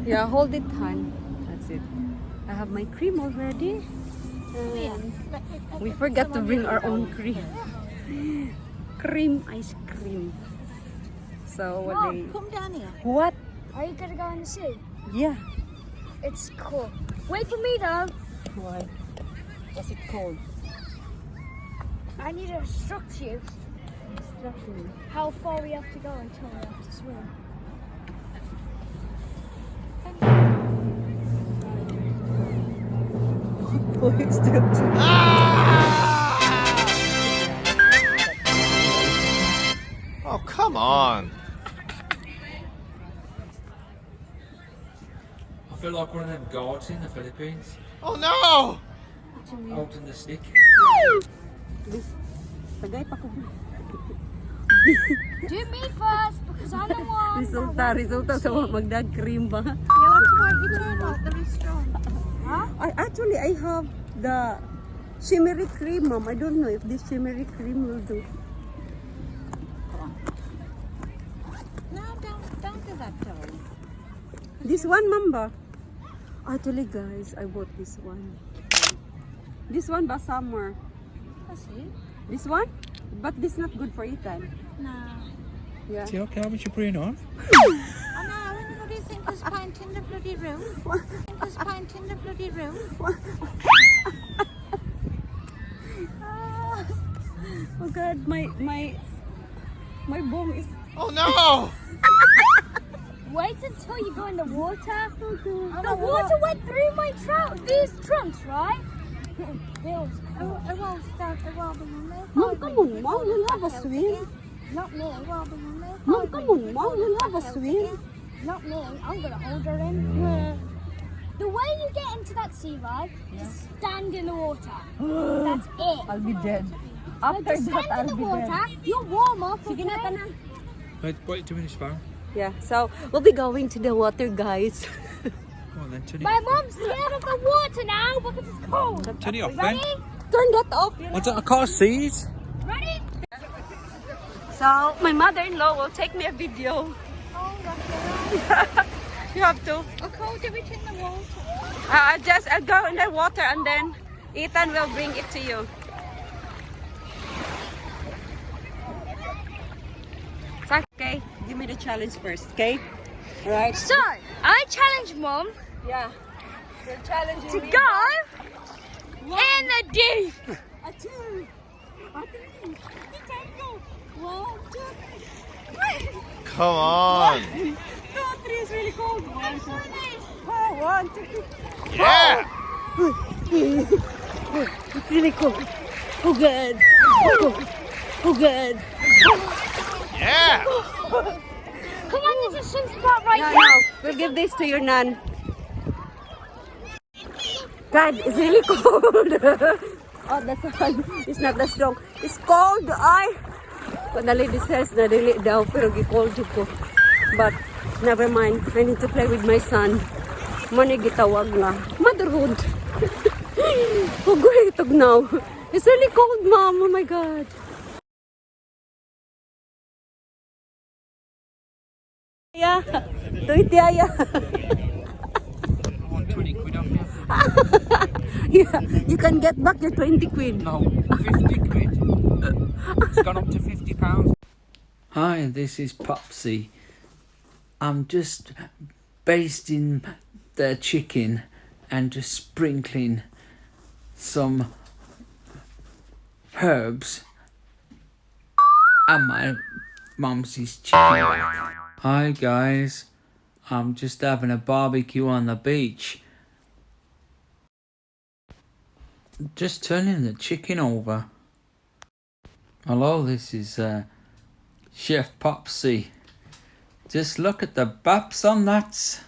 Yeah, hold it, Han. That's it. I have my cream already. We forgot to bring our own cream. Cream ice cream. So what Mom, come down here. What? Are you gonna go in the sea? Yeah. It's cool. Wait for me though. Why? Was it cold? I need to instruct you Instruction. how far we have to go until we have to swim. Boys still Oh, come on. I feel like one of them guards in the Philippines, Oh, no. holding the stick. Tagay pa ko. Do me first because I'm the one. Resulta sa magdag cream ba? Yeah, that's why you turn out the restaurant. Actually, I have the shimmery cream, Mom. I don't know if this shimmery cream will do. No, don't do that, darling. This one, Mamba. Actually, guys, I bought this one. This one ba summer? That's it. This one? But this not good for Ethan. No. Yeah. See how Calvin's your brain off? I know, anybody think there's paint in the bloody room? Think there's paint in the bloody room? Oh God, my bum is. Oh, no. Wait until you go in the water. The water went through my these trunks, right? I won't start the wobbling there. Mom, come on, Mom, you'll have a swim. Not me. Wobbling there. Mom, come on, Mom, you'll have a swim. Not me. I'm gonna hold her in. The way you get into that sea, right? Just stand in the water. That's it. I'll be dead. Like, After just that, stand in I'll the be water. dead. You'll warm up. Sige na, Okay? tanan. Wait, what are you doing this phone? Yeah, so we'll be going to the water, guys. Come on then, turn it My off. mom's scared of the water now because it's cold. Turn it off then. Ready? Turn that off. I can't see it. Ready? So my mother-in-law will take me a video. Oh, that's You have to. I'll do it in the water. I'll go in the water and then Ethan will bring it to you. Okay, give me the challenge first, okay? Alright. So, I challenge Mom Yeah. You're challenging to me. go in the deep. A two. A three. Ethan, go. 1, 2, 3. Come on. 2, 3 is really cold. 1, 2, 3. 1, 2, 3. Yeah. It's really cold. Oh God. Oh God. Yeah. Come on, there's a swim spot right No, there. no. We'll give this to your nan. God, it's really cold. Oh, that's all. It's not that strong. It's cold. Ay. But the lady says na dili daw pero gi-cold ko. But never mind. I need to play with my son. Mani gitawag nga. Motherhood. Hugoy itog now. It's really cold, Mom. Oh my God. Yeah. Tuitiaya. I want 20 quid off you. Yeah, you can get back your 20 quid. No, 50 quid. It's gone up to £50. Hi, this is Popsy. I'm just basting the chicken and just sprinkling some herbs and my mum's chicken back. Hi guys, I'm just having a barbecue on the beach. Just turning the chicken over. Hello, this is Chef Popsy. Just look at the baps on that.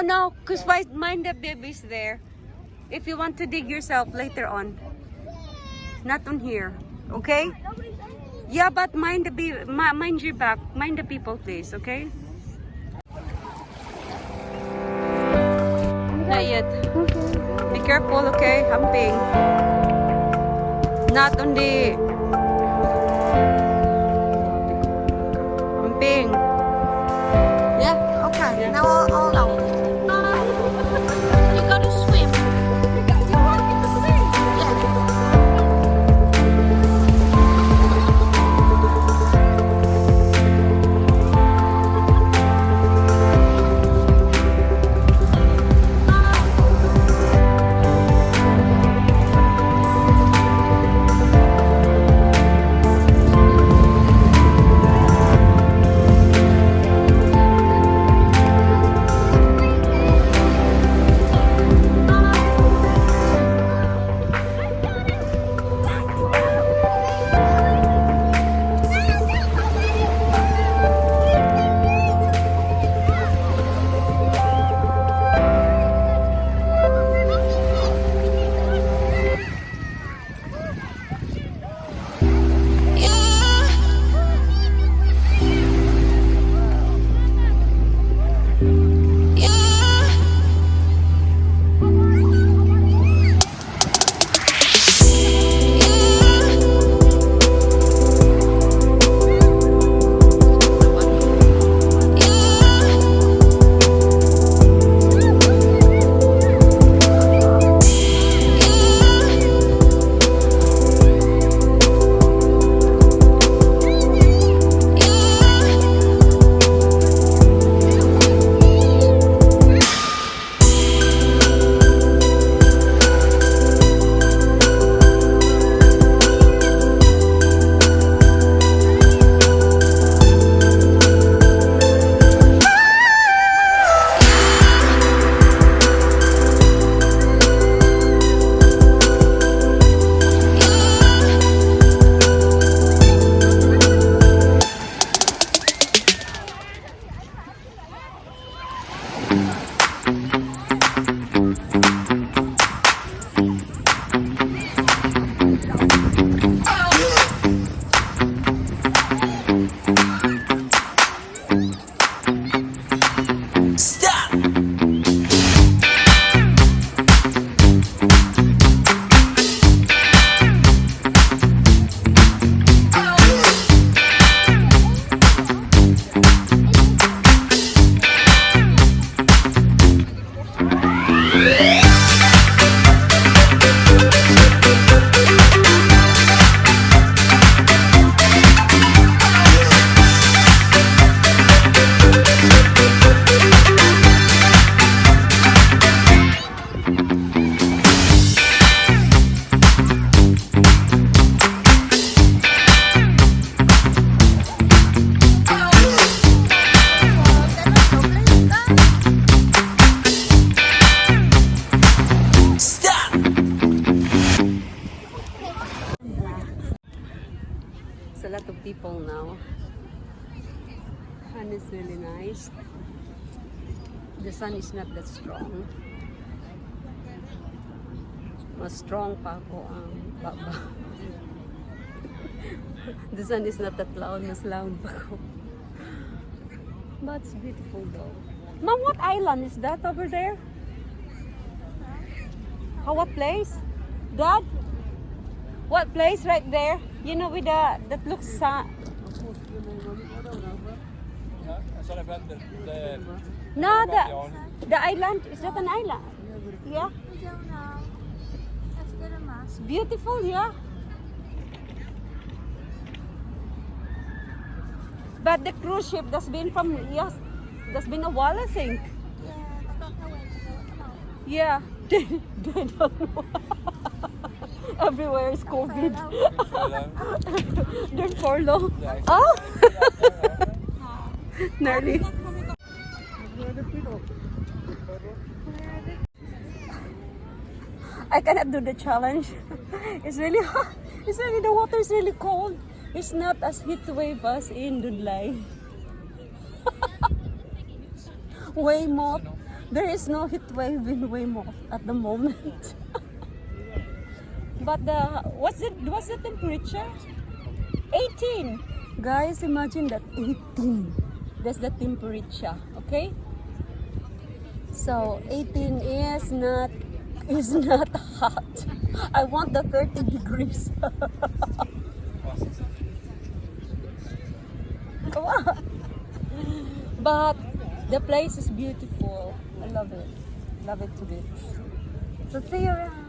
No, because mind the babies there. If you want to dig yourself later on. Not on here, okay? Yeah, but mind your back. Mind the people, please, okay? Not yet. Be careful, okay? Humping. Not on the... Humping. Yeah, okay. Now all out. You gotta swim. A lot of people now, and it's really nice. The sun is not that strong. Mas strong pa ako ang baba. The sun is not that loud, mas loud pa ako. But it's beautiful though. Mom, what island is that over there? What place? Dad? What place right there? You know, with that looks no, the island, is that an island? Yeah. We don't know. Let's get a map. It's beautiful, yeah. But the cruise ship that's been from, yes, that's been a while, I think. Yeah, I don't know where to go. Come on. Yeah. They don't know. Everywhere is COVID. They're furlough. Oh! Nearly. I cannot do the challenge. It's really hot. It's really, the water is really cold. It's not as heat wave as in Dudley. Weymouth. There is no heat wave in Weymouth at the moment. But what's the temperature? 18. Guys, imagine that 18. That's the temperature, okay? So 18 is not hot. I want the 30 degrees. Come on. But the place is beautiful. I love it. Love it to bits. So see you around.